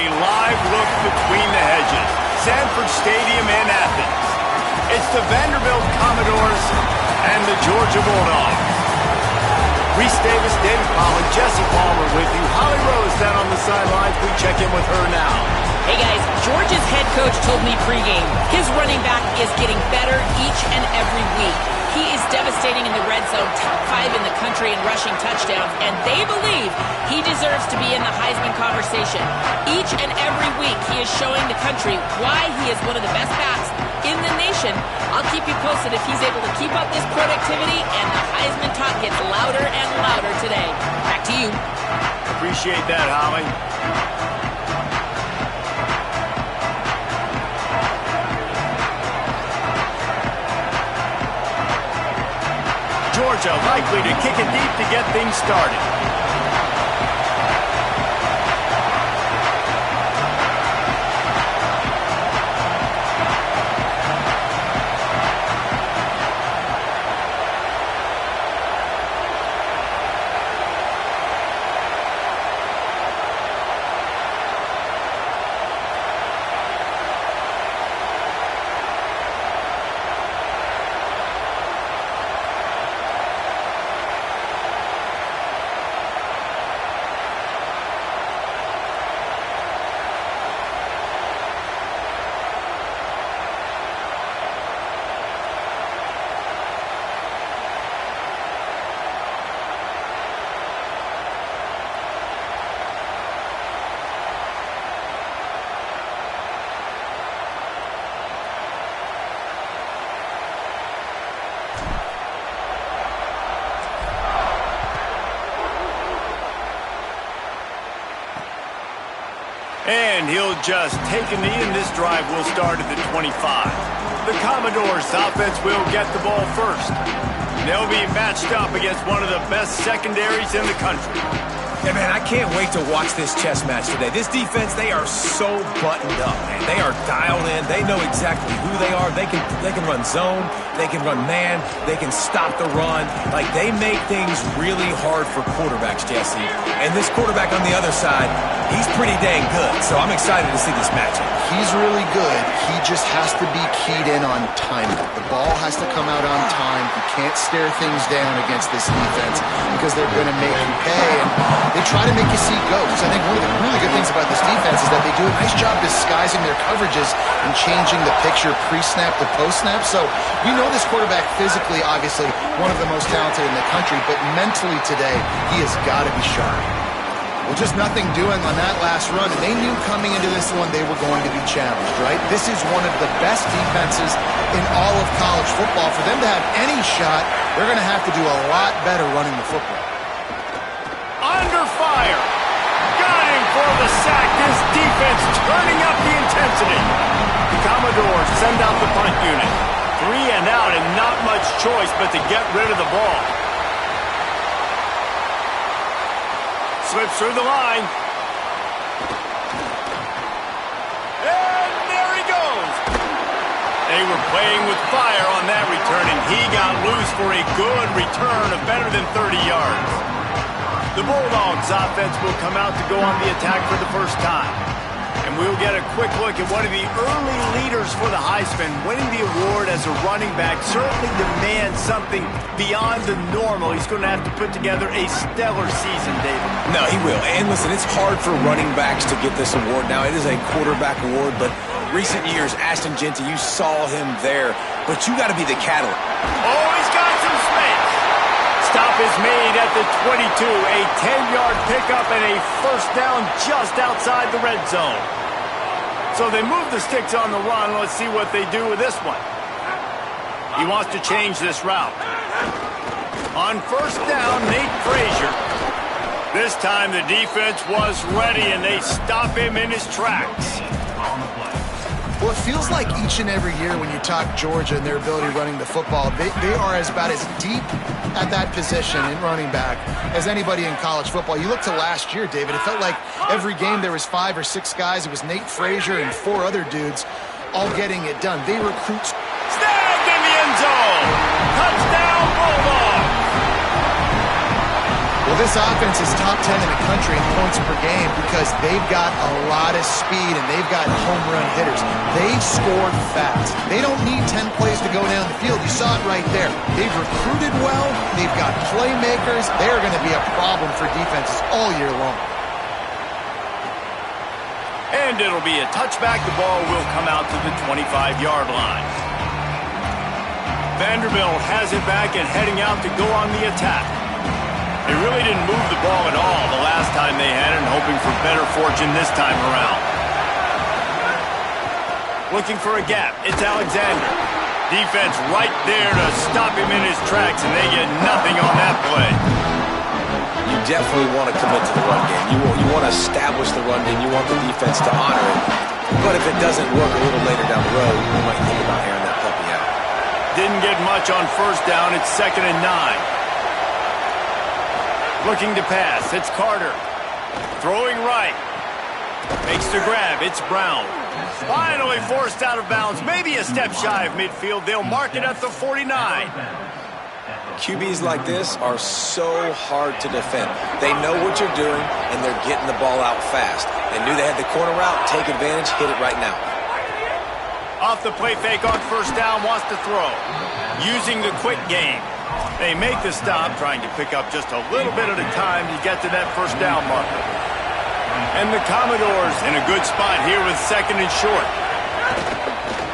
a live look between the hedges. Sanford Stadium in Athens. It's the Vanderbilt Commodores and the Georgia Bulldogs. Reese Davis, David Pollock, Jesse Palmer with you. Holly Rose down on the sidelines. We check in with her now. Hey guys, Georgia's head coach told me pregame his running back is getting better each and every week. He is devastating in the red zone, top 5 in the country in rushing touchdowns, and they believe he deserves to be in the Heisman conversation. Each and every week he is showing the country why he is one of the best backs in the nation. I'll keep you posted if he's able to keep up this productivity, and the Heisman talk gets louder and louder today. Back to you. Appreciate that, Holly. Georgia likely to kick it deep to get things started. And he'll just take a knee, and this drive will start at the 25. The Commodores' offense will get the ball first. They'll be matched up against one of the best secondaries in the country. Yeah, man, I can't wait to watch this chess match today. This defense, they are so buttoned up, man. They are dialed in. They know exactly who they are. They can run zone. They can run man. They can stop the run. Like, they make things really hard for quarterbacks, Jesse. And this quarterback on the other side, he's pretty dang good. So I'm excited to see this matchup. He's really good. He just has to be keyed in on timing. The ball has to come out on time. You can't stare things down against this defense because they're going to make you pay. And they try to make you see ghosts. I think one of the really good things about this defense is that they do a nice job disguising their coverages and changing the picture pre-snap to post-snap. So we know this quarterback physically, obviously, one of the most talented in the country, but mentally today, he has got to be sharp. Well, just nothing doing on that last run, and they knew coming into this one they were going to be challenged, right? This is one of the best defenses in all of college football. For them to have any shot, they're going to have to do a lot better running the football. Under fire. Got him for the sack. This defense turning up the intensity. The Commodores send out the punt unit. 3 and out, and not much choice but to get rid of the ball. Slips through the line. And there he goes. They were playing with fire on that return, and he got loose for a good return of better than 30 yards. The Bulldogs offense will come out to go on the attack for the first time. And we'll get a quick look at one of the early leaders for the Heisman. Winning the award as a running back certainly demands something beyond the normal. He's going to have to put together a stellar season, David. No, he will. And listen, it's hard for running backs to get this award. Now, it is a quarterback award, but recent years, Ashton Jeanty, you saw him there. But you got to be the catalyst. Oh, he's got some space. Stop is made at the 22. A 10-yard pickup and a first down just outside the red zone. So they move the sticks on the run. Let's see what they do with this one. He wants to change this route. On first down, Nate Frazier. This time the defense was ready, and they stop him in his tracks. Well, it feels like each and every year when you talk Georgia and their ability running the football, they are about as deep at that position in running back as anybody in college football. You look to last year, David, it felt like every game there was 5 or 6 guys. It was Nate Frazier and 4 other dudes all getting it done. They recruit. Snagged in the end zone. Touchdown, Bulldogs. Well, Well, this offense is top 10 in the country in points per game because they've got a lot of speed and they've got home run hitters. They score fast. They don't need 10 plays to go down the field. You saw it right there. They've recruited well. They've got playmakers. They're going to be a problem for defenses all year long. And it'll be a touchback. The ball will come out to the 25-yard line. Vanderbilt has it back and heading out to go on the attack. They really didn't move the ball at all the last time they had it, and hoping for better fortune this time around. Looking for a gap. It's Alexander. Defense right there to stop him in his tracks, and they get nothing on that play. You definitely want to commit to the run game. You want to establish the run game. You want the defense to honor it. But if it doesn't work a little later down the road, you might think about airing that puppy out. Didn't get much on first down. It's 2nd and 9. Looking to pass. It's Carter. Throwing right. Makes the grab. It's Brown. Finally forced out of bounds. Maybe a step shy of midfield. They'll mark it at the 49. QBs like this are so hard to defend. They know what you're doing, and they're getting the ball out fast. They knew they had the corner route. Take advantage. Hit it right now. Off the play fake on first down. Wants to throw. Using the quick game. They make the stop, trying to pick up just a little bit at a time to get to that first down marker. And the Commodores in a good spot here with 2nd and short.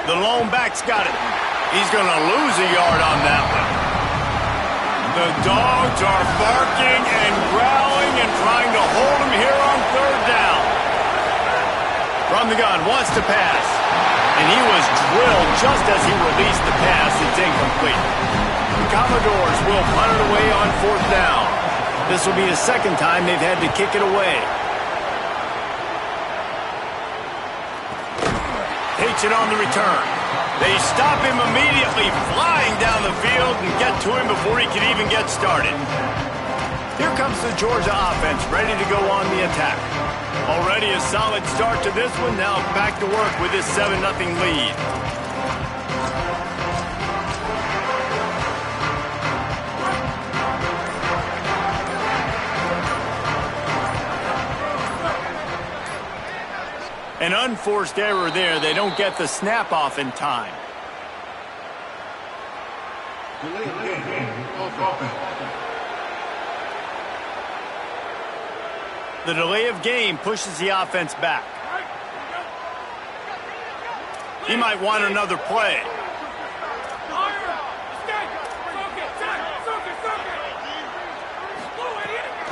The lone back's got it. He's going to lose a yard on that one. The dogs are barking and growling and trying to hold him here on 3rd down. From the gun, wants to pass. And he was drilled just as he released the pass. It's incomplete. The Commodores will punt it away on 4th down. This will be the 2nd time they've had to kick it away. Takes it on the return. They stop him immediately, flying down the field and get to him before he can even get started. Here comes the Georgia offense, ready to go on the attack. Already a solid start to this one. Now back to work with this 7-0 lead. An unforced error there. They don't get the snap off in time. The delay of game pushes the offense back. He might want another play.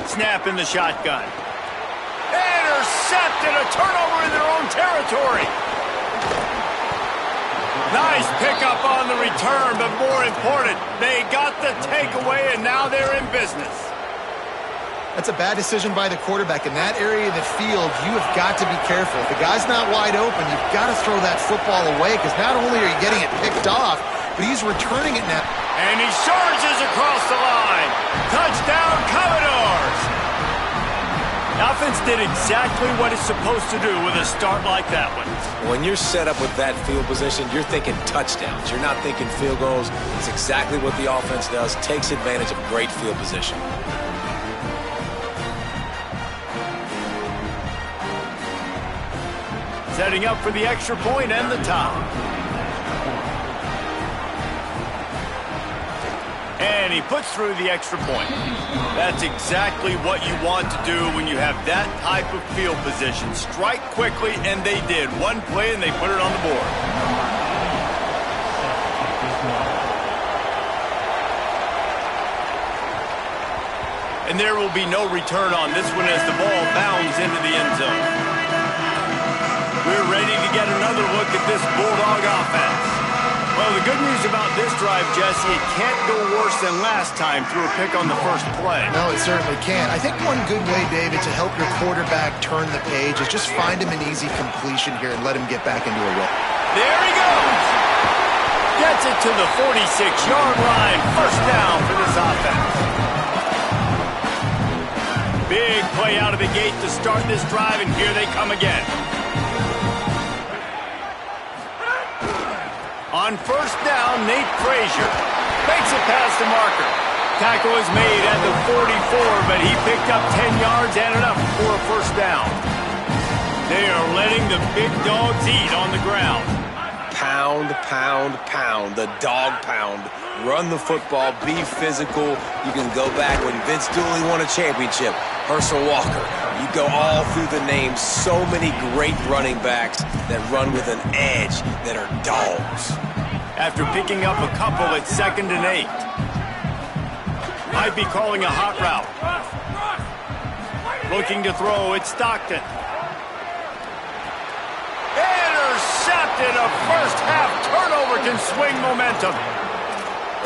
Snap in the shotgun. Intercepted, a turnover in their own territory. Nice pickup on the return, but more important, they got the takeaway, and now they're in business. That's a bad decision by the quarterback. In that area of the field, you have got to be careful. If the guy's not wide open, you've got to throw that football away, because not only are you getting it picked off, but he's returning it now. And he surges across the line. Touchdown, Commodores! The offense did exactly what it's supposed to do with a start like that one. When you're set up with that field position, you're thinking touchdowns. You're not thinking field goals. It's exactly what the offense does. Takes advantage of great field position. Setting up for the extra point and the top. And he puts through the extra point. That's exactly what you want to do when you have that type of field position. Strike quickly, and they did. One play, and they put it on the board. And there will be no return on this one as the ball bounds into the end zone. We're ready to get another look at this Bulldog offense. Well, the good news about this drive, Jesse, it can't go worse than last time through a pick on the first play. No, it certainly can't. I think one good way, David, to help your quarterback turn the page is just find him an easy completion here and let him get back into a rhythm. There he goes! Gets it to the 46-yard line. First down for this offense. Big play out of the gate to start this drive, and here they come again. On first down, Nate Frazier makes it past the marker. Tackle is made at the 44, but he picked up 10 yards and enough for a first down. They are letting the big dogs eat on the ground. Pound, pound, pound, the dog pound. Run the football, be physical. You can go back when Vince Dooley won a championship, Herschel Walker. You go all through the names. So many great running backs that run with an edge, that are dogs. After picking up a couple at 2nd and 8. Might be calling a hot route. Looking to throw, it's Stockton. Intercepted. A first-half turnover can swing momentum.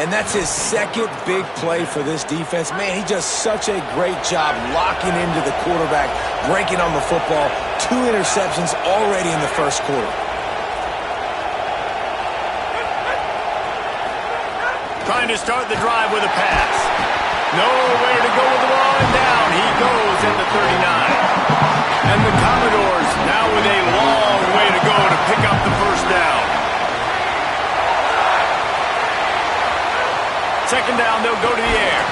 And that's his second big play for this defense. Man, he does such a great job locking into the quarterback, breaking on the football. 2 interceptions already in the first quarter. Trying to start the drive with a pass. Nowhere to go with the ball, and down he goes at the 39. And the Commodores now with a long way to go to pick up the first down. 2nd down, they'll go to the air.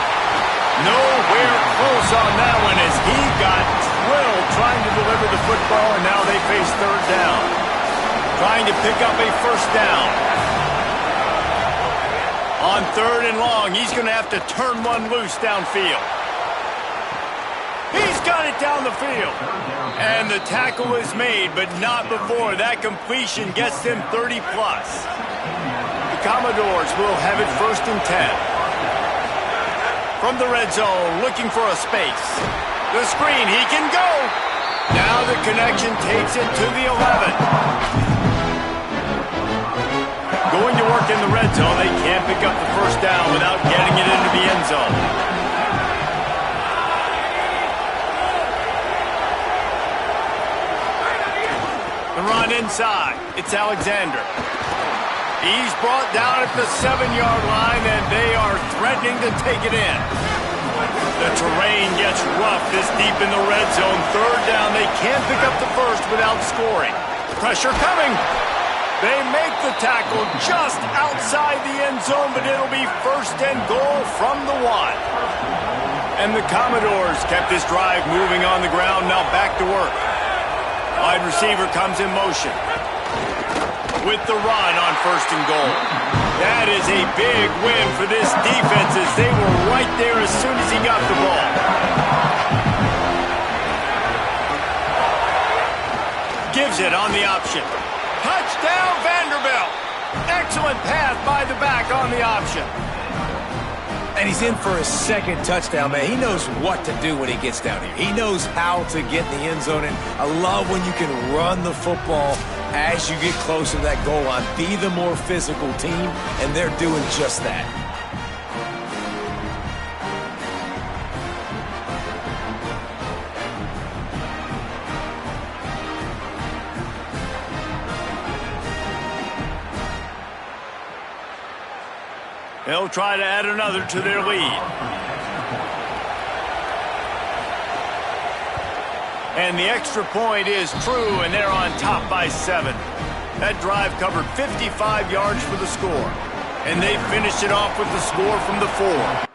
Nowhere close on that one as he got drilled trying to deliver the football, and now they face 3rd down. Trying to pick up a first down. On 3rd and long, he's going to have to turn one loose downfield. He's got it down the field. And the tackle is made, but not before that completion gets them 30+. The Commodores will have it 1st and 10. From the red zone, looking for a space. The screen, he can go. Now the connection takes it to the 11. Going to work in the red zone, they can't pick up the first down without getting it into the end zone. The run inside, it's Alexander. He's brought down at the 7-yard line, and they are threatening to take it in. The terrain gets rough this deep in the red zone. 3rd down, they can't pick up the first without scoring. Pressure coming. They make the tackle just outside the end zone, but it'll be 1st and goal from the 1. And the Commodores kept this drive moving on the ground, now back to work. Wide receiver comes in motion. With the run on 1st and goal. That is a big win for this defense as they were right there as soon as he got the ball. Gives it on the option. Touchdown Vanderbilt. Excellent pass by the back on the option. And he's in for his 2nd touchdown, man. He knows what to do when he gets down here. He knows how to get in the end zone, and I love when you can run the football as you get closer to that goal line. Be the more physical team, and they're doing just that. They'll try to add another to their lead. And the extra point is true, and they're on top by 7. That drive covered 55 yards for the score. And they finished it off with the score from the 4.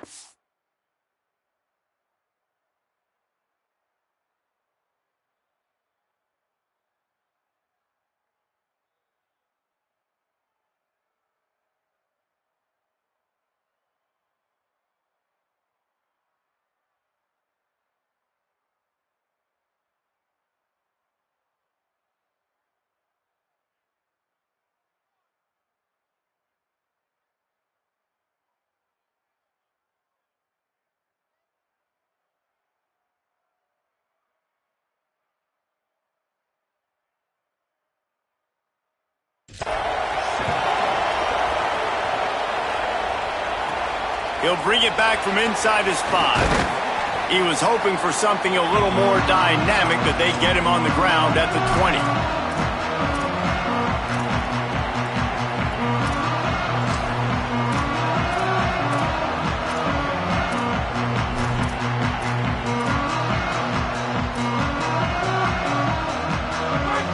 He'll bring it back from inside his 5. He was hoping for something a little more dynamic, but they get him on the ground at the 20.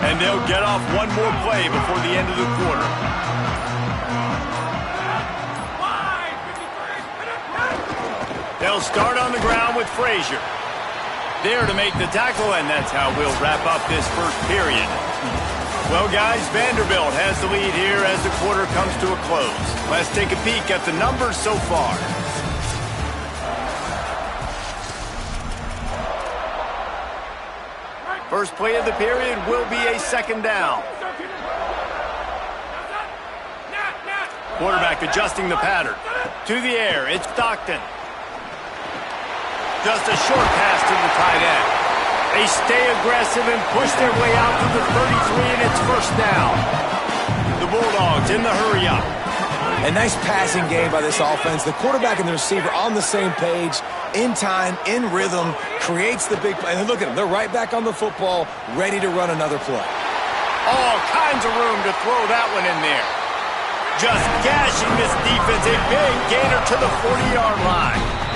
And they'll get off one more play before the end of the quarter. They'll start on the ground with Frazier. There to make the tackle, and that's how we'll wrap up this first period. Well, guys, Vanderbilt has the lead here as the quarter comes to a close. Let's take a peek at the numbers so far. First play of the period will be a second down. Quarterback adjusting the pattern. To the air, it's Stockton. Just a short pass to the tight end. They stay aggressive and push their way out to the 33, and it's first down. The Bulldogs in the hurry-up. A nice passing game by this offense. The quarterback and the receiver on the same page, in time, in rhythm, creates the big play. And look at them. They're right back on the football, ready to run another play. All kinds of room to throw that one in there. Just gashing this defense. A big gainer to the 40-yard line.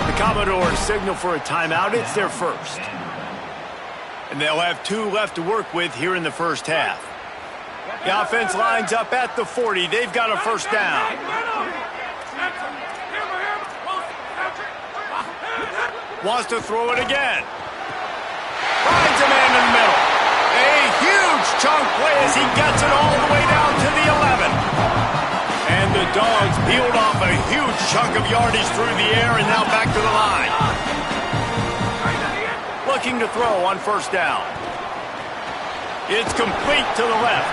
The Commodores signal for a timeout. It's their first. And they'll have 2 left to work with here in the first half. The offense lines up at the 40. They've got a first down. Wants to throw it again. Finds a man in the middle. A huge chunk play as he gets it all the way down to the 11. And the Dogs peeled off a huge chunk of yardage through the air and now back to the line. Looking to throw on first down. It's complete to the left.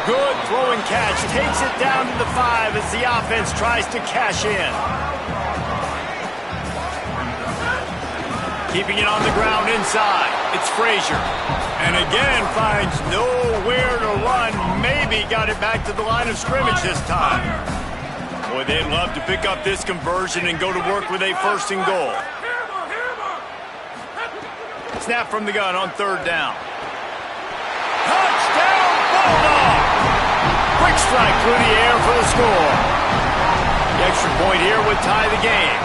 Good throwing catch. Takes it down to the 5 as the offense tries to cash in. Keeping it on the ground inside. It's Frazier. And again finds nowhere to run. Maybe got it back to the line of scrimmage this time. Boy, they'd love to pick up this conversion and go to work with a first and goal. Snap from the gun on third down. Touchdown, Bulldog! Quick strike through the air for the score. The extra point here would tie the game.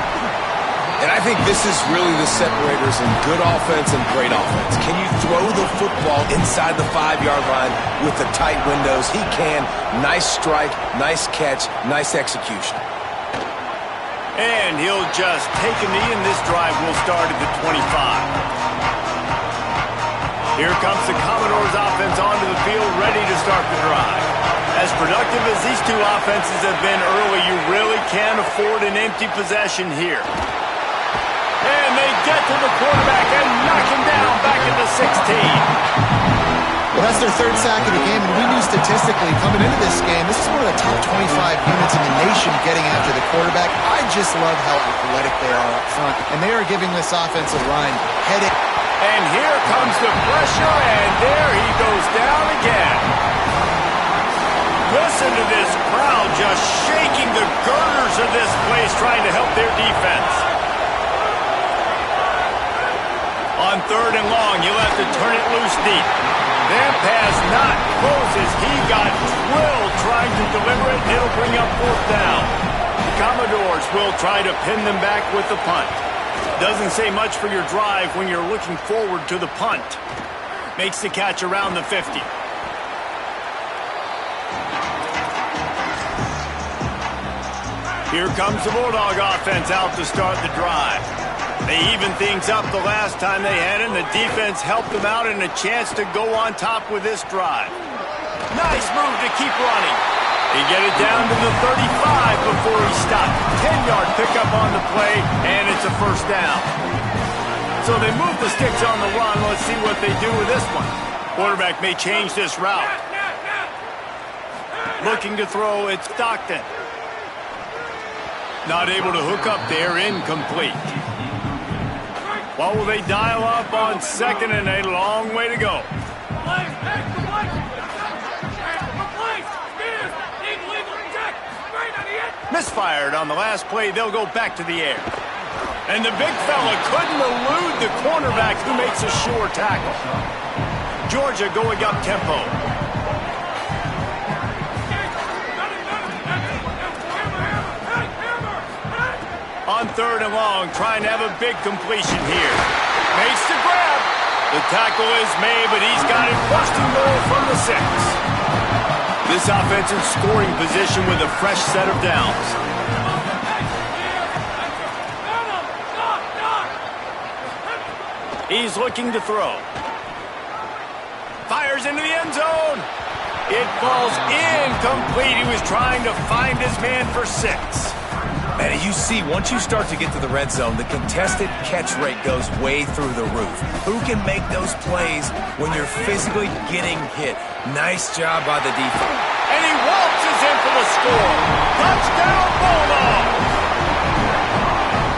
And I think this is really the separators in good offense and great offense. Can you throw the football inside the 5-yard line with the tight windows? He can. Nice strike, nice catch, nice execution. And he'll just take a knee, and this drive will start at the 25. Here comes the Commodores offense onto the field, ready to start the drive. As productive as these two offenses have been early, you really can't afford an empty possession here. And they get to the quarterback and knock him down back at the 16. Well, that's their 3rd sack of the game, and we knew statistically coming into this game, this is one of the top 25 units in the nation getting after the quarterback. I just love how athletic they are up front, and they are giving this offensive line headache. And here comes the pressure, and there he goes down again. Listen to this crowd just shaking the girders of this place, trying to help their defense. On third and long, you'll have to turn it loose deep. That pass not close as he got drilled trying to deliver it, and it'll bring up fourth down. The Commodores will try to pin them back with the punt. Doesn't say much for your drive when you're looking forward to the punt. Makes the catch around the 50. Here comes the Bulldog offense out to start the drive. They evened things up the last time they had it, and the defense helped them out and a chance to go on top with this drive. Nice move to keep running. They get it down to the 35 before he stopped. 10-yard pickup on the play, and it's a first down. So they move the sticks on the run. Let's see what they do with this one. Quarterback may change this route. Looking to throw, it's Stockton. Not able to hook up there, incomplete. What will they dial up on second, and a long way to go. Misfired on the last play. They'll go back to the air. And the big fella couldn't elude the cornerback who makes a sure tackle. Georgia going up tempo. On third and long, trying to have a big completion here. Makes the grab. The tackle is made, but he's got it first and goal from the 6. This offense in scoring position with a fresh set of downs. He's looking to throw. Fires into the end zone. It falls incomplete. He was trying to find his man for 6. And you see, once you start to get to the red zone, the contested catch rate goes way through the roof. Who can make those plays when you're physically getting hit? Nice job by the defense. And he waltzes in for the score. Touchdown, Bulldogs!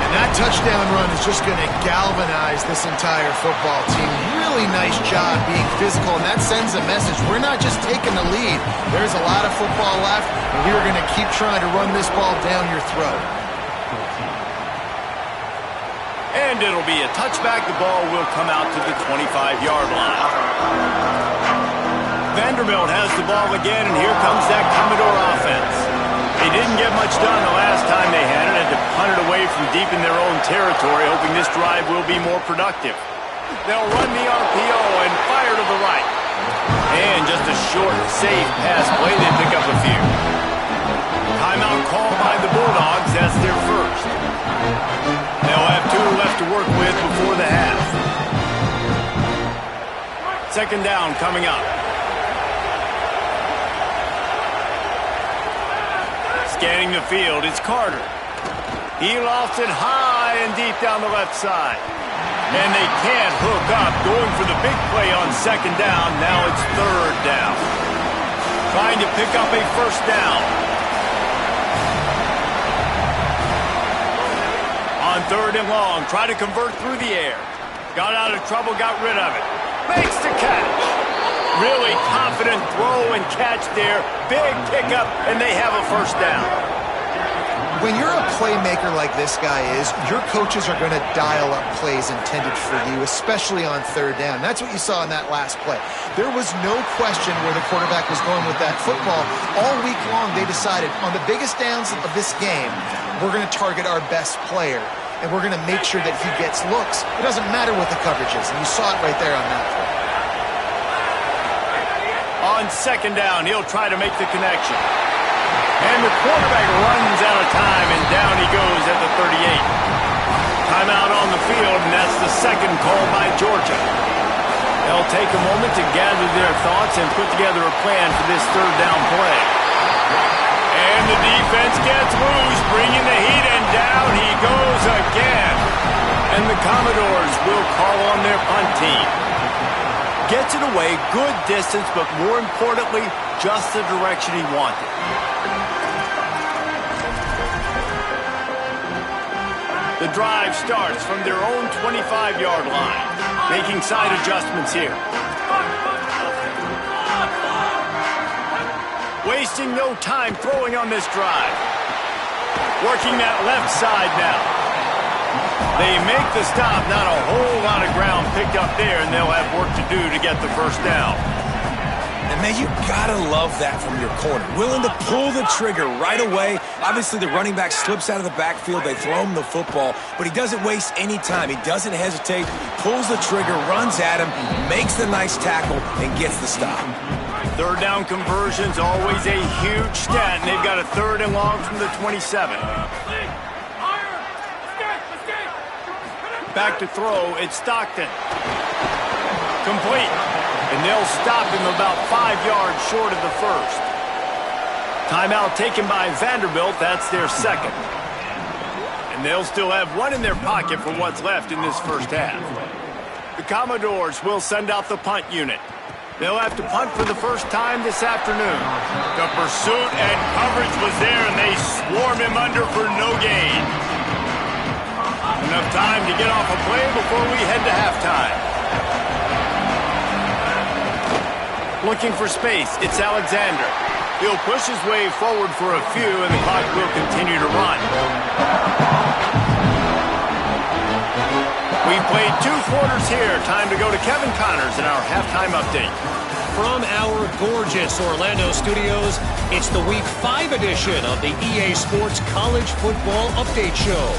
And that touchdown run is just going to galvanize this entire football team. Really nice job being physical, and that sends a message. We're not just taking the lead. There's a lot of football left, and we are going to keep trying to run this ball down your throat. And it'll be a touchback. The ball will come out to the 25-yard line. Vanderbilt has the ball again, and here comes that Commodore offense. They didn't get much done the last time they had it. Had to punt it away from deep in their own territory, hoping this drive will be more productive. They'll run the RPO and fire to the right. And just a short, safe pass play. They pick up a few. Timeout called by the Bulldogs. That's their first. They'll have 2 left to work with before the half. Second down coming up. Scanning the field, it's Carter. He lofts it high and deep down the left side. And they can't hook up, going for the big play on second down. Now it's third down. Trying to pick up a first down. On third and long, try to convert through the air. Got out of trouble, got rid of it. Makes the catch. Really confident throw and catch there. Big pickup, and they have a first down. When you're a playmaker like this guy is, your coaches are going to dial up plays intended for you, especially on third down. That's what you saw in that last play. There was no question where the quarterback was going with that football. All week long, they decided on the biggest downs of this game, we're going to target our best player, and we're going to make sure that he gets looks. It doesn't matter what the coverage is, and you saw it right there on that play. On second down, he'll try to make the connection. And the quarterback runs out of time, and down he goes at the 38. Timeout on the field, and that's the second call by Georgia. They'll take a moment to gather their thoughts and put together a plan for this third down play. And the defense gets loose, bringing the heat, and down he goes again. And the Commodores will call on their punt team. Gets it away, good distance, but more importantly, just the direction he wanted. The drive starts from their own 25-yard line, making side adjustments here. Wasting no time throwing on this drive. Working that left side now. They make the stop, not a whole lot of ground picked up there, and they'll have work to do to get the first down. And man, you gotta love that from your corner. Willing to pull the trigger right away. Obviously, the running back slips out of the backfield. They throw him the football, but he doesn't waste any time. He doesn't hesitate, pulls the trigger, runs at him, makes the nice tackle, and gets the stop. Third down conversion's always a huge stat, and they've got a third and long from the 27. Back to throw, it's Stockton. Complete. And they'll stop him about 5 yards short of the first. Timeout taken by Vanderbilt, that's their second. And they'll still have one in their pocket for what's left in this first half. The Commodores will send out the punt unit. They'll have to punt for the first time this afternoon. The pursuit and coverage was there, and they swarm him under for no gain. Enough time to get off a play before we head to halftime. Looking for space, it's Alexander. He'll push his way forward for a few, and the clock will continue to run. We've played 2 quarters here. Time to go to Kevin Connors in our halftime update. From our gorgeous Orlando studios, it's the Week 5 edition of the EA Sports College Football Update Show.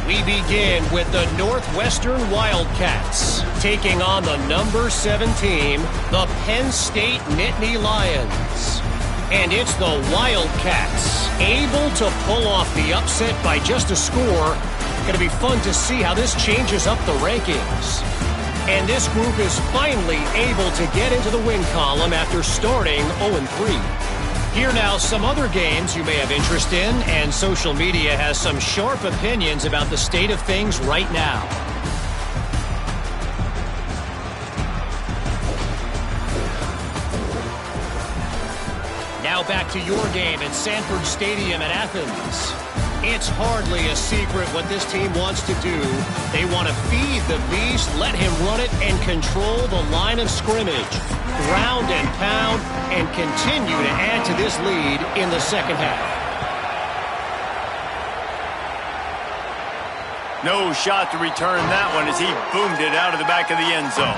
We begin with the Northwestern Wildcats, taking on the number 7 team, the Penn State Nittany Lions. And it's the Wildcats, able to pull off the upset by just a score. Going to be fun to see how this changes up the rankings. And this group is finally able to get into the win column after starting 0-3. Here now, some other games you may have interest in, and social media has some sharp opinions about the state of things right now. Now back to your game at Sanford Stadium in Athens. It's hardly a secret what this team wants to do. They want to feed the beast, let him run it, and control the line of scrimmage. Ground and pound, and continue to add to this lead in the second half. No shot to return that one as he boomed it out of the back of the end zone.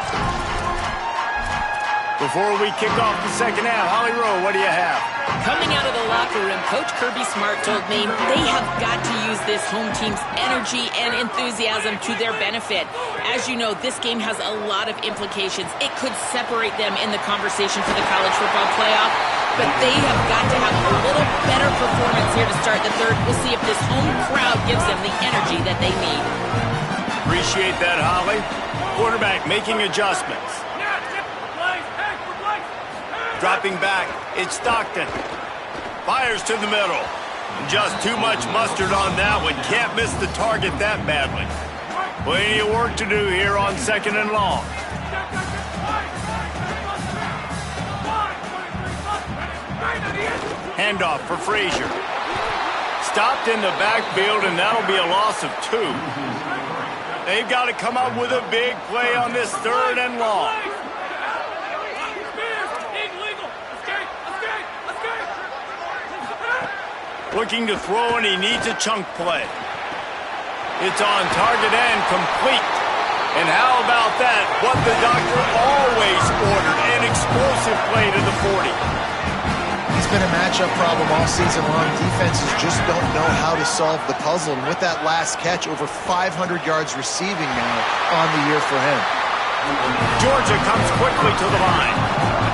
Before we kick off the second half, Holly Rowe, what do you have? Coming out of the locker room, Coach Kirby Smart told me they have got to use this home team's energy and enthusiasm to their benefit. As you know, this game has a lot of implications. It could separate them in the conversation for the college football playoff, but they have got to have a little better performance here to start the third. We'll see if this home crowd gives them the energy that they need. Appreciate that, Holly. Quarterback making adjustments. Dropping back, it's Stockton. Fires to the middle. Just too much mustard on that one. Can't miss the target that badly. Plenty of work to do here on second and long. Handoff for Frazier. Stopped in the backfield, and that'll be a loss of 2. They've got to come up with a big play on this third and long. Looking to throw, and he needs a chunk play. It's on target and complete. And how about that? What the doctor always ordered, an explosive play to the 40. He's been a matchup problem all season long. Defenses just don't know how to solve the puzzle. And with that last catch, over 500 yards receiving now on the year for him. Georgia comes quickly to the line.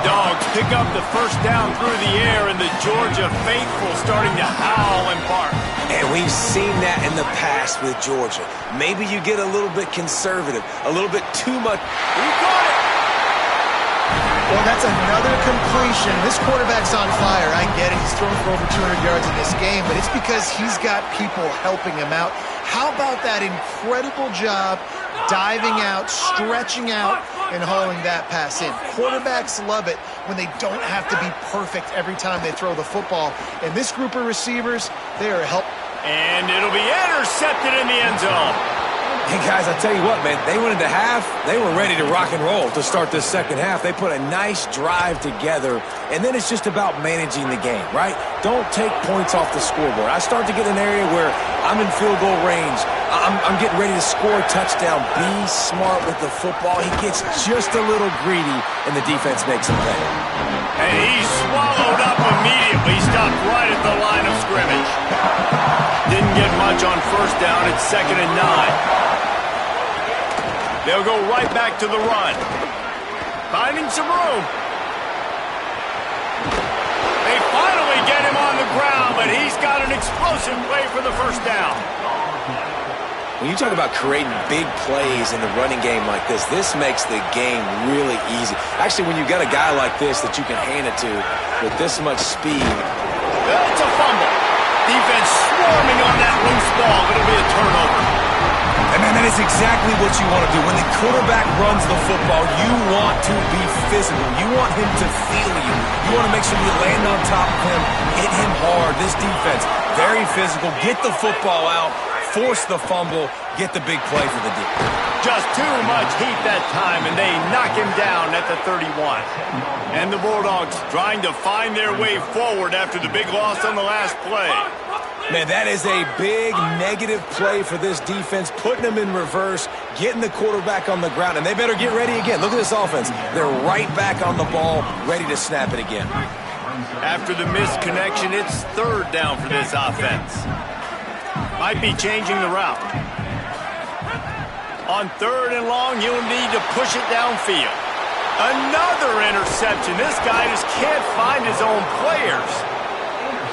The Dogs pick up the first down through the air, and the Georgia faithful starting to howl and bark. And we've seen that in the past with Georgia. Maybe you get a little bit conservative, a little bit too much. He got it! Well, that's another completion. This quarterback's on fire. I get it. He's thrown for over 200 yards in this game, but it's because he's got people helping him out. How about that incredible job diving out, stretching out, and hauling that pass in? Quarterbacks love it when they don't have to be perfect every time they throw the football. And this group of receivers, they are help. And it'll be intercepted in the end zone. Hey, guys, I tell you what, man, they went into half. They were ready to rock and roll to start this second half. They put a nice drive together, and then it's just about managing the game, right? Don't take points off the scoreboard. I start to get an area where I'm in field goal range. I'm getting ready to score a touchdown. Be smart with the football. He gets just a little greedy, and the defense makes him pay. And he's swallowed up immediately. Stopped right at the line of scrimmage. Didn't get much on first down. It's 2nd and 9. They'll go right back to the run. Finding some room. They finally get him on the ground, but he's got an explosive play for the first down. When you talk about creating big plays in the running game like this makes the game really easy. Actually, when you've got a guy like this that you can hand it to with this much speed. It's a fumble. Defense swarming on that loose ball. It'll be a turnover. And man, that is exactly what you want to do. When the quarterback runs the football, you want to be physical. You want him to feel you. You want to make sure you land on top of him, hit him hard. This defense, very physical. Get the football out, force the fumble, get the big play for the D. Just too much heat that time, and they knock him down at the 31. And the Bulldogs trying to find their way forward after the big loss on the last play. Man, that is a big negative play for this defense, putting them in reverse, getting the quarterback on the ground, and they better get ready again. Look at this offense. They're right back on the ball, ready to snap it again. After the missed connection, it's 3rd down for this offense. Might be changing the route. On 3rd and long, you'll need to push it downfield. Another interception. This guy just can't find his own players.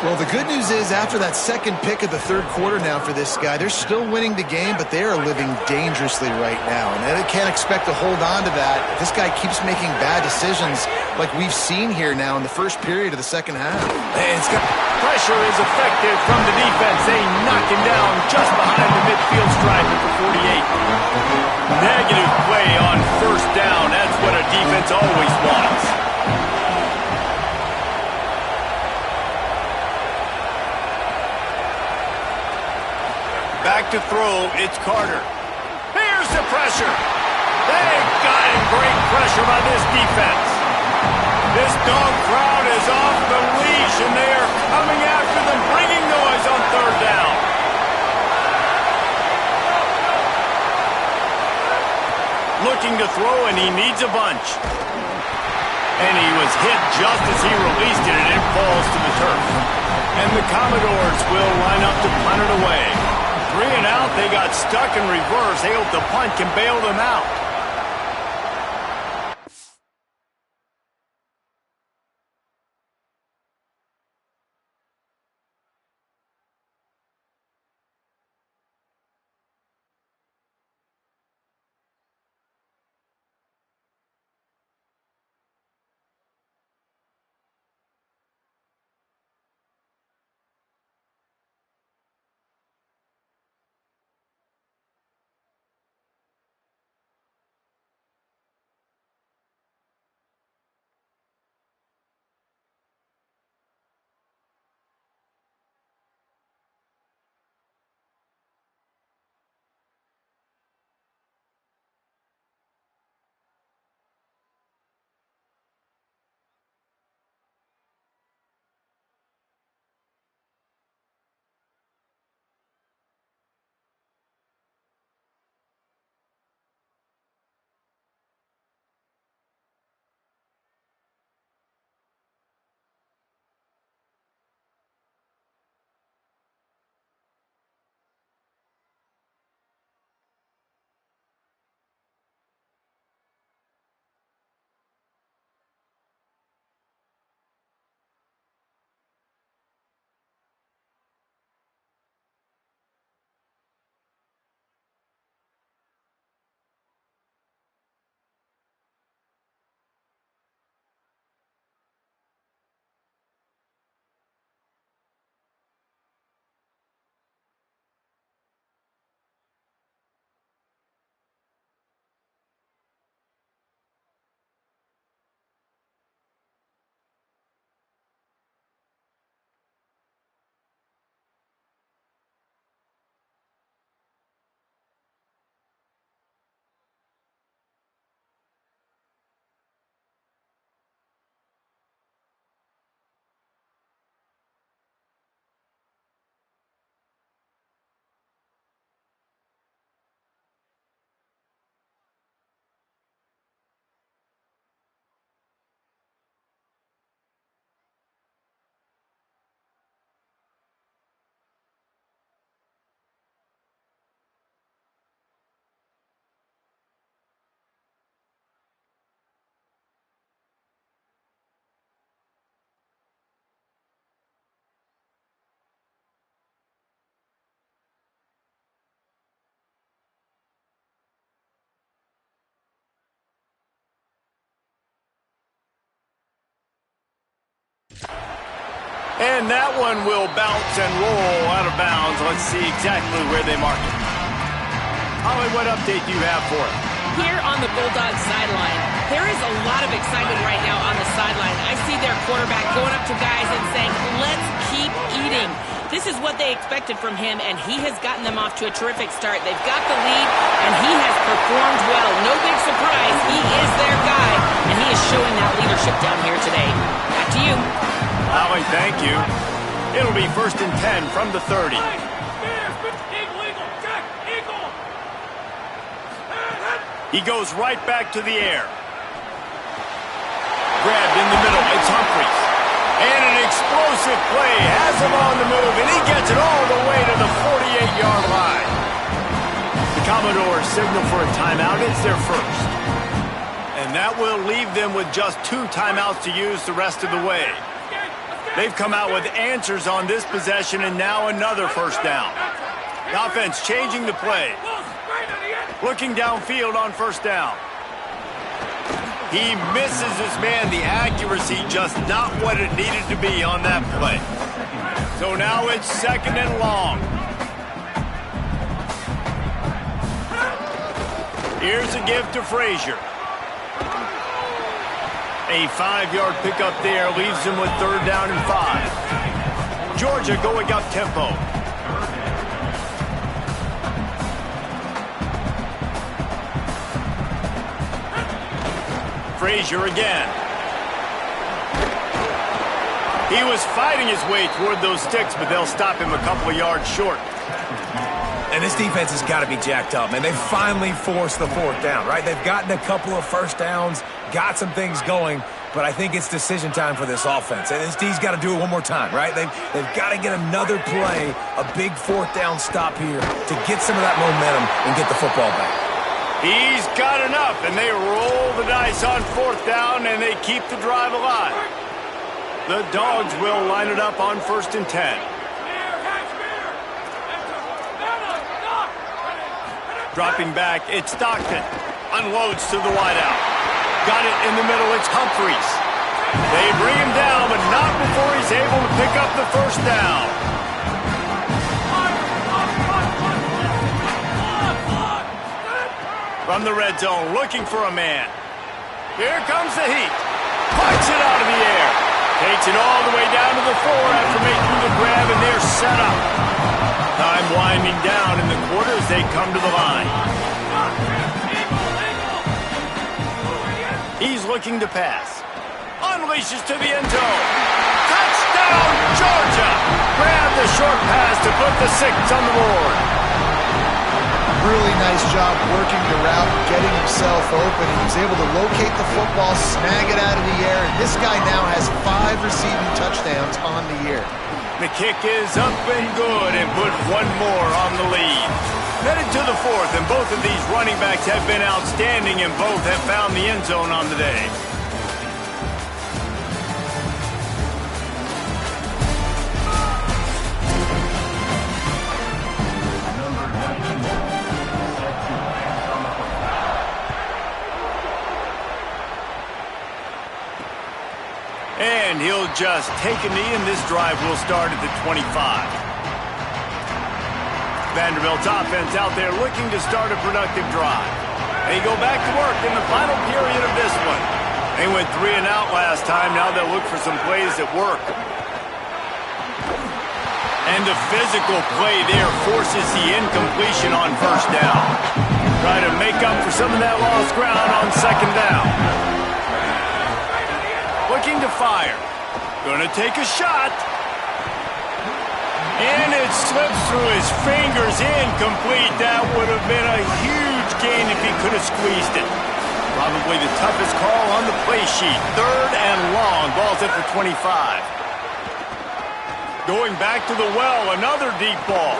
Well, the good news is after that second pick of the third quarter now for this guy, they're still winning the game, but they are living dangerously right now. And they can't expect to hold on to that if this guy keeps making bad decisions like we've seen here now in the first period of the second half. Pressure is effective from the defense. They knock him down just behind the midfield stripe at the 48. Negative play on first down. That's what a defense always wants. Back to throw, it's Carter. Here's the pressure. They've got him. Great pressure by this defense. This dog crowd is off the leash, and they are coming after them, bringing noise on third down. Looking to throw, and he needs a bunch. And he was hit just as he released it, and it falls to the turf. And the Commodores will line up to punt it away. 3 and out, they got stuck in reverse. They hope the punt can bail them out. And that one will bounce and roll out of bounds. Let's see exactly where they mark it. Holly, what update do you have for us? Here on the Bulldogs sideline, there is a lot of excitement right now on the sideline. I see their quarterback going up to guys and saying, let's keep eating. This is what they expected from him, and he has gotten them off to a terrific start. They've got the lead, and he has performed well. No big surprise. He is their guy, and he is showing that leadership down here today. Back to you. Howie, thank you. It'll be 1st and 10 from the 30. He goes right back to the air. Grabbed in the middle. It's Humphries. And an explosive play. Has him on the move, and he gets it all the way to the 48-yard line. The Commodores signal for a timeout. It's their first. And that will leave them with just 2 timeouts to use the rest of the way. They've come out with answers on this possession, and now another first down. The offense changing the play. Looking downfield on first down. He misses his man. The accuracy just not what it needed to be on that play. So now it's 2nd and long. Here's a give to Frazier. A 5-yard pickup there leaves him with 3rd down and 5. Georgia going up tempo. Frazier again. He was fighting his way toward those sticks, but they'll stop him a couple of yards short. And this defense has got to be jacked up, man. They finally forced the 4th down, right? They've gotten a couple of first downs, got some things going, but I think it's decision time for this offense. And this D's got to do it one more time, right? They've got to get another play, a big 4th down stop here to get some of that momentum and get the football back. He's got enough, and they roll the dice on 4th down, and they keep the drive alive. The Dogs will line it up on 1st and 10. Dropping back, it's Stockton. Unloads to the wideout. Got it in the middle, it's Humphries. They bring him down, but not before he's able to pick up the first down. From the red zone, looking for a man. Here comes the heat. Fights it out of the air. Takes it all the way down to the 4 after making the grab, and they're set up. Time winding down in the quarter as they come to the line. He's looking to pass. Unleashes to the end zone. Touchdown, Georgia! Grab the short pass to put the 6 on the board. Really nice job working the route, getting himself open. He was able to locate the football, snag it out of the air, and this guy now has 5 receiving touchdowns on the year. The kick is up and good and put one more on the lead. Headed to the 4th, and both of these running backs have been outstanding, and both have found the end zone on the day. And he'll just take a knee, and this drive will start at the 25. Vanderbilt's offense out there looking to start a productive drive. They go back to work in the final period of this one. They went 3 and out last time. Now they'll look for some plays that work. And the physical play there forces the incompletion on first down. Try to make up for some of that lost ground on 2nd down. Looking to fire. Gonna take a shot. And it slips through his fingers. Incomplete. That would have been a huge gain if he could have squeezed it. Probably the toughest call on the play sheet. 3rd and long. Ball's at the 25. Going back to the well. Another deep ball.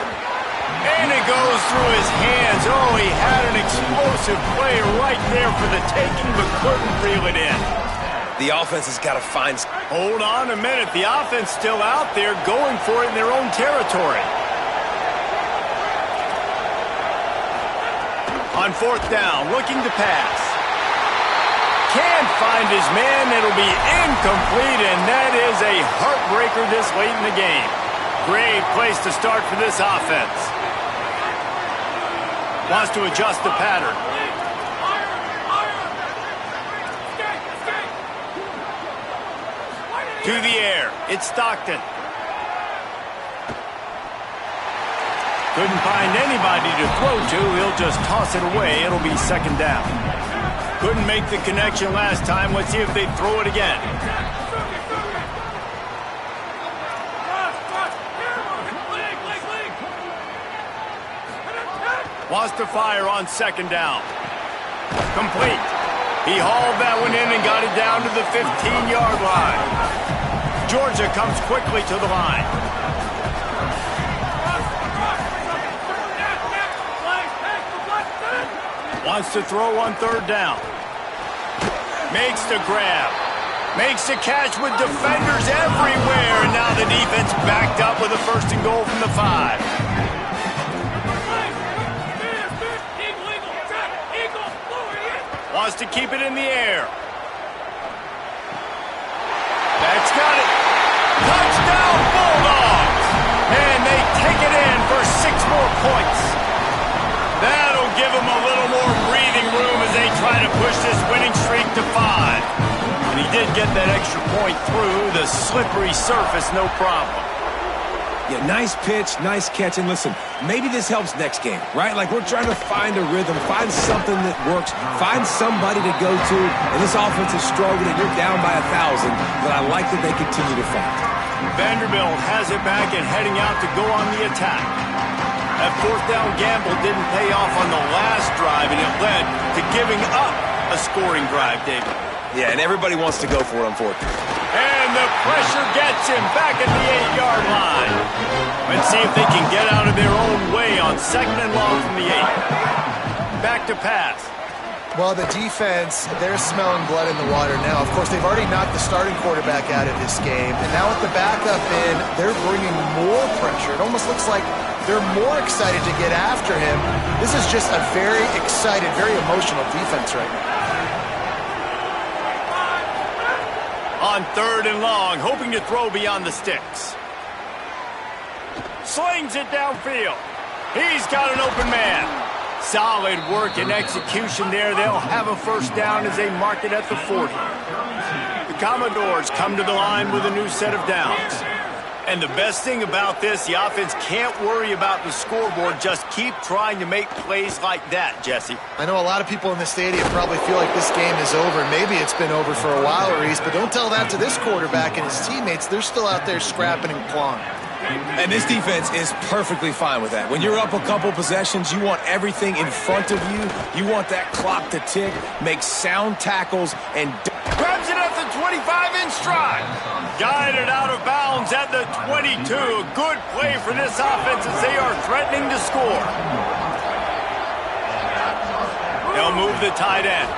And it goes through his hands. Oh, he had an explosive play right there for the taking, but couldn't reel it in. The offense has got to find... Hold on a minute. The offense still out there going for it in their own territory. On 4th down, looking to pass. Can't find his man. It'll be incomplete, and that is a heartbreaker this late in the game. Great place to start for this offense. Wants to adjust the pattern. To the air, it's Stockton. Couldn't find anybody to throw to. He'll just toss it away. It'll be 2nd down. Couldn't make the connection last time. Let's see if they throw it again. Wants to fire on 2nd down. Complete. He hauled that one in and got it down to the 15-yard line. Georgia comes quickly to the line. Wants to throw on 3rd down. Makes the grab. Makes the catch with defenders everywhere, and now the defense backed up with a 1st and goal from the 5. Wants to keep it in the air. That's got it. Touchdown Bulldogs! And they take it in for 6 more points. That'll give them a little more breathing room as they try to push this winning streak to 5. And he did get that extra point through the slippery surface, no problem. Yeah, nice pitch, nice catch. And listen, maybe this helps next game, right? Like, we're trying to find a rhythm, find something that works, find somebody to go to. And this offense is struggling, and you're down by 1,000. But I like that they continue to fight. Vanderbilt has it back and heading out to go on the attack. That 4th down gamble didn't pay off on the last drive, and it led to giving up a scoring drive, David. Yeah, and everybody wants to go for it on 4th. And the pressure gets him back at the 8-yard line. Let's see if they can get out of their own way on 2nd and long from the 8. Back to pass. Well, the defense, they're smelling blood in the water now. Of course, they've already knocked the starting quarterback out of this game. And now with the backup in, they're bringing more pressure. It almost looks like they're more excited to get after him. This is just a very excited, very emotional defense right now. On 3rd and long, hoping to throw beyond the sticks. Slings it downfield. He's got an open man. Solid work and execution there. They'll have a 1st down as they mark it at the 40. The Commodores come to the line with a new set of downs. And the best thing about this, the offense can't worry about the scoreboard. Just keep trying to make plays like that, Jesse. I know a lot of people in the stadium probably feel like this game is over. Maybe it's been over for a while, Reese, but don't tell that to this quarterback and his teammates. They're still out there scrapping and clawing. And this defense is perfectly fine with that. When you're up a couple possessions, you want everything in front of you. You want that clock to tick, make sound tackles, and grabs it at the 25 in stride. Guided out of bounds at the 22. A good play for this offense as they are threatening to score. They'll move the tight end.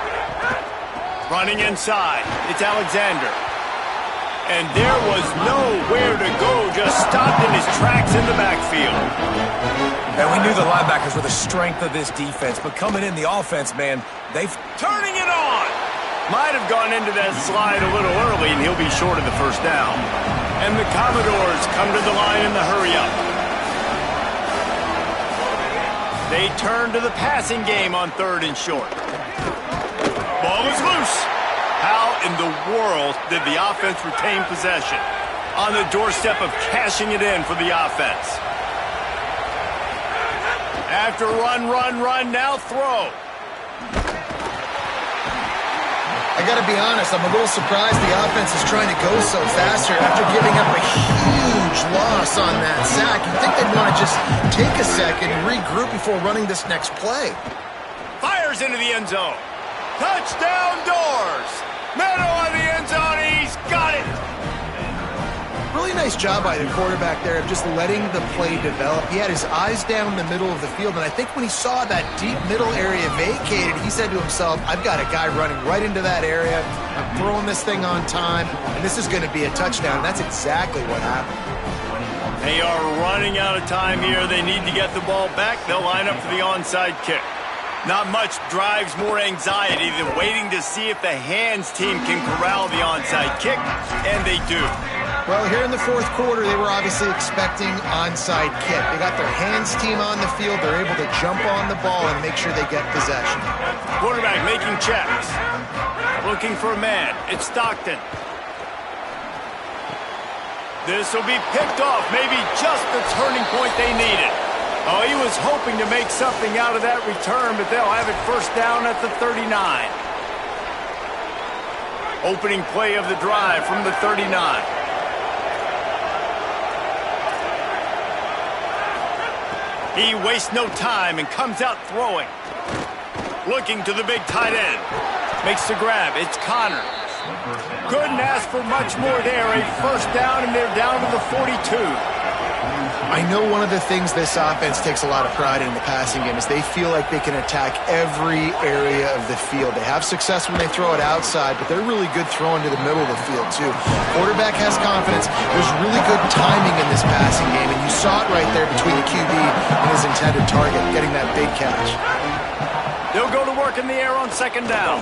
Running inside. It's Alexander. And there was nowhere to go, just stopped in his tracks in the backfield. And we knew the linebackers were the strength of this defense, but coming in the offense, man, they've turning it on. Might have gone into that slide a little early, and he'll be short of the 1st down. And the Commodores come to the line in the hurry-up. They turn to the passing game on 3rd and short. Ball is loose. How in the world did the offense retain possession? On the doorstep of cashing it in for the offense. After run, now throw. I got to be honest, I'm a little surprised the offense is trying to go so fast here after giving up a huge loss on that sack. You'd think they'd want to just take a second and regroup before running this next play. Fires into the end zone. Touchdown Doors. Meadow on the end zone. He's got it. Really nice job by the quarterback there of just letting the play develop. He had his eyes down the middle of the field, and I think when he saw that deep middle area vacated, he said to himself, I've got a guy running right into that area. I'm throwing this thing on time, and this is going to be a touchdown. And that's exactly what happened. They are running out of time here. They need to get the ball back. They'll line up for the onside kick. Not much drives more anxiety than waiting to see if the hands team can corral the onside kick, and they do. Well, here in the 4th quarter, they were obviously expecting onside kick. They got their hands team on the field. They're able to jump on the ball and make sure they get possession. Quarterback making checks. Looking for a man. It's Stockton. This will be picked off. Maybe just the turning point they needed. Oh, he was hoping to make something out of that return, but they'll have it 1st down at the 39. Opening play of the drive from the 39. He wastes no time and comes out throwing. Looking to the big tight end. Makes the grab. It's Connor. Couldn't ask for much more there. A 1st down, and they're down to the 42. I know one of the things this offense takes a lot of pride in the passing game is they feel like they can attack every area of the field. They have success when they throw it outside, but they're really good throwing to the middle of the field too. Quarterback has confidence. There's really good timing in this passing game, and you saw it right there between the QB and his intended target, getting that big catch. They'll go to work in the air on second down.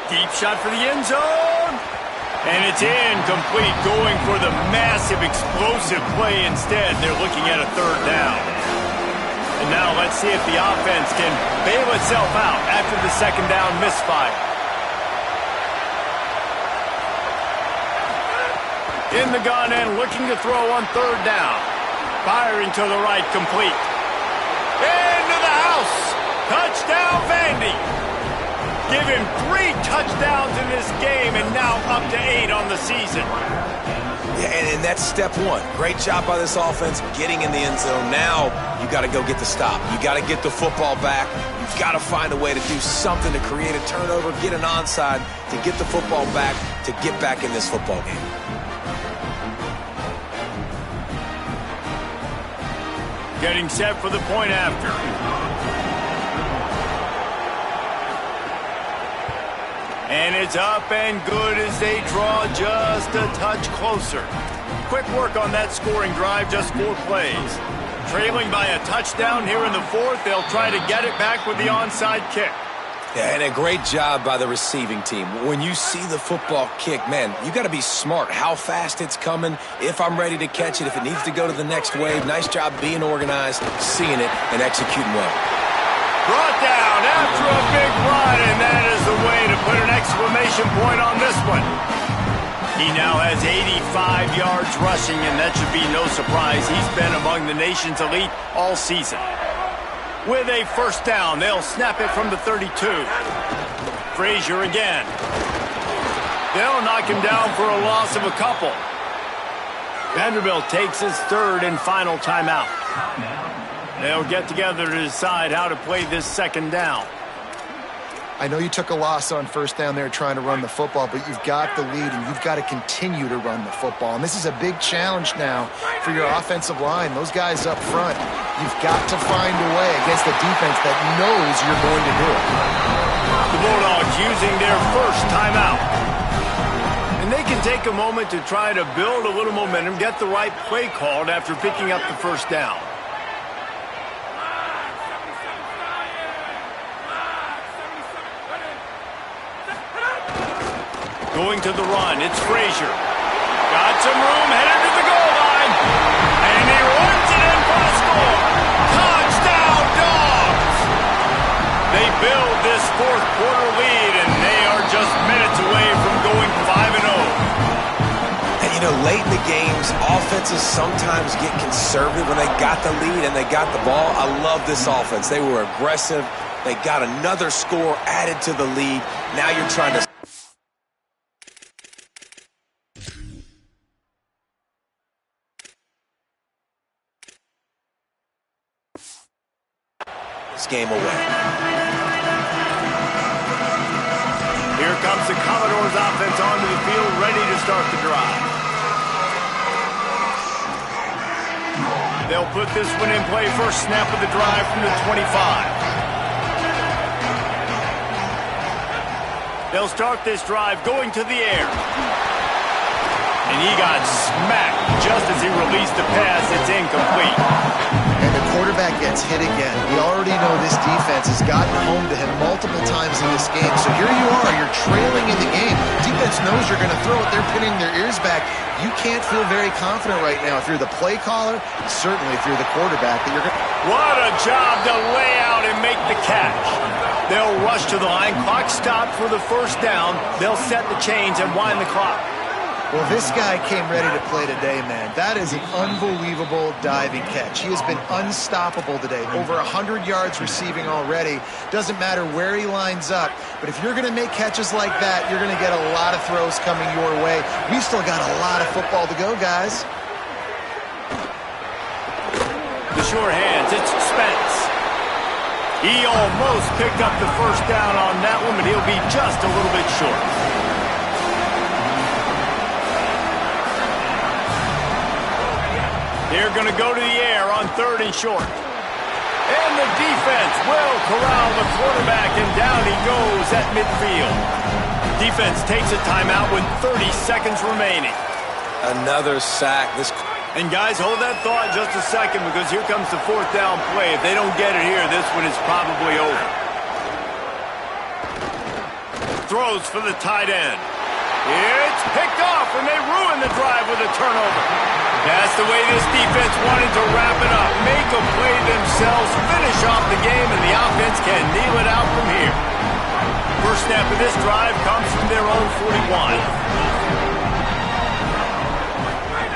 Deep shot for the end zone. And it's incomplete, going for the massive, explosive play instead. They're looking at a third down. And now let's see if the offense can bail itself out after the second down misfire. In the gun and looking to throw on third down. Firing to the right, complete. Into the house. Touchdown, Vandy. Give him 3 touchdowns in this game, and now up to 8 on the season. Yeah, and that's step one. Great job by this offense getting in the end zone. Now you got to go get the stop. You got to get the football back. You've got to find a way to do something to create a turnover, get an onside, to get the football back, to get back in this football game. Getting set for the point after. And it's up and good as they draw just a touch closer. Quick work on that scoring drive, just 4 plays. Trailing by a touchdown here in the 4th, they'll try to get it back with the onside kick. Yeah, and a great job by the receiving team. When you see the football kick, man, you got to be smart how fast it's coming, if I'm ready to catch it, if it needs to go to the next wave. Nice job being organized, seeing it, and executing well. Brought down after a big run, and that is the way to put an exclamation point on this one. He now has 85 yards rushing, and that should be no surprise. He's been among the nation's elite all season. With a first down, they'll snap it from the 32. Frazier again. They'll knock him down for a loss of a couple. Vanderbilt takes his 3rd and final timeout. They'll get together to decide how to play this second down. I know you took a loss on first down there trying to run the football, but you've got the lead, and you've got to continue to run the football. And this is a big challenge now for your offensive line. Those guys up front, you've got to find a way against a defense that knows you're going to do it. The Bulldogs using their first timeout. And they can take a moment to try to build a little momentum, get the right play called after picking up the first down. Going to the run, it's Frazier. Got some room, headed to the goal line. And he runs it in for a score. Touchdown, Dogs! They build this 4th quarter lead, and they are just minutes away from going 5-0. And you know, late in the games, offenses sometimes get conservative when they got the lead and they got the ball. I love this offense. They were aggressive. They got another score added to the lead. Now you're trying to... game away. Here comes the Commodores offense onto the field, ready to start the drive. They'll put this one in play, first snap of the drive from the 25. They'll start this drive going to the air. And he got smacked just as he released the pass. It's incomplete. And the quarterback gets hit again. We already know this defense has gotten home to him multiple times in this game. So here you are, you're trailing in the game. Defense knows you're going to throw it. They're pinning their ears back. You can't feel very confident right now if you're the play caller, and certainly if you're the quarterback. That you're going. What a job to lay out and make the catch. They'll rush to the line. Clock stopped for the first down. They'll set the chains and wind the clock. Well, this guy came ready to play today, man. That is an unbelievable diving catch. He has been unstoppable today. Over 100 yards receiving already. Doesn't matter where he lines up. But if you're going to make catches like that, you're going to get a lot of throws coming your way. We've still got a lot of football to go, guys. The sure hands, it's Spence. He almost picked up the first down on that one, but he'll be just a little bit short. They're going to go to the air on on 3rd and short. And the defense will corral the quarterback, and down he goes at midfield. Defense takes a timeout with 30 seconds remaining. Another sack. And guys, hold that thought just a second, because here comes the 4th down play. If they don't get it here, this one is probably over. Throws for the tight end. It's picked off, and they ruin the drive with a turnover. That's the way this defense wanted to wrap it up. Make a play themselves, finish off the game, and the offense can kneel it out from here. First snap of this drive comes from their own 41.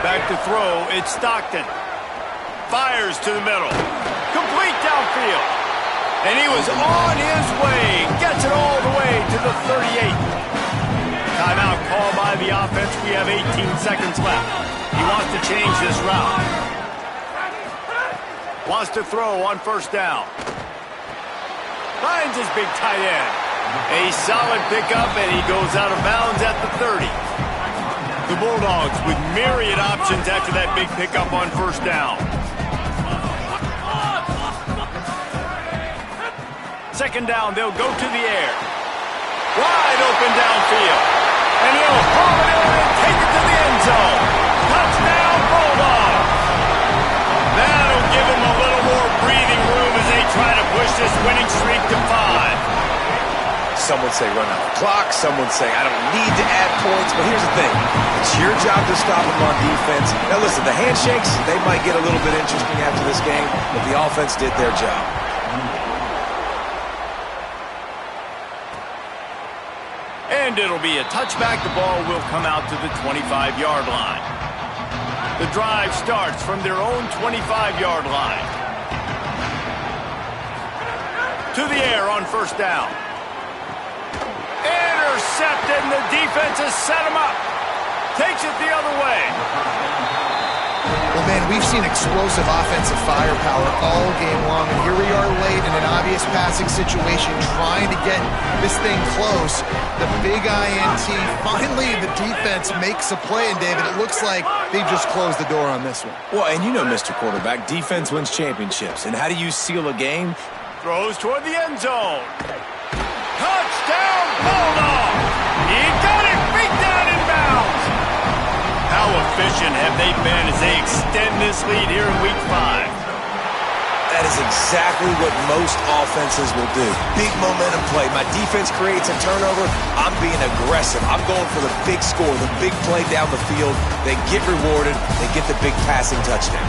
Back to throw, it's Stockton. Fires to the middle. Complete downfield. And he was on his way. Gets it all the way to the 38. Timeout called by the offense. We have 18 seconds left. He wants to change this route. Wants to throw on 1st down. Finds his big tight end. A solid pickup, and he goes out of bounds at the 30. The Bulldogs with myriad options after that big pickup on 1st down. 2nd down, they'll go to the air. Wide open downfield. And he'll haul it in and take it to the end zone. Touchdown, Bulldogs. That'll give him a little more breathing room as they try to push this winning streak to 5. Some would say run out the clock. Some would say I don't need to add points. But here's the thing. It's your job to stop them on defense. Now listen, the handshakes, they might get a little bit interesting after this game, but the offense did their job. And it'll be a touchback. The ball will come out to the 25-yard line. The drive starts from their own 25-yard line. To the air on 1st down. Intercepted, and the defense has set him up. Takes it the other way. Well, man, we've seen explosive offensive firepower all game long, and here we are late in an obvious passing situation trying to get this thing close. The big INT, finally the defense makes a play, and David, it looks like they've just closed the door on this one. Well, and you know, Mr. Quarterback, defense wins championships. And how do you seal a game? Throws toward the end zone. Touchdown, Bulldogs! He got it, feet down in bounds. How efficient have they been as they extend this lead here in Week 5? That is exactly what most offenses will do. Big momentum play. My defense creates a turnover. I'm being aggressive. I'm going for the big score, the big play down the field. They get rewarded. They get the big passing touchdown.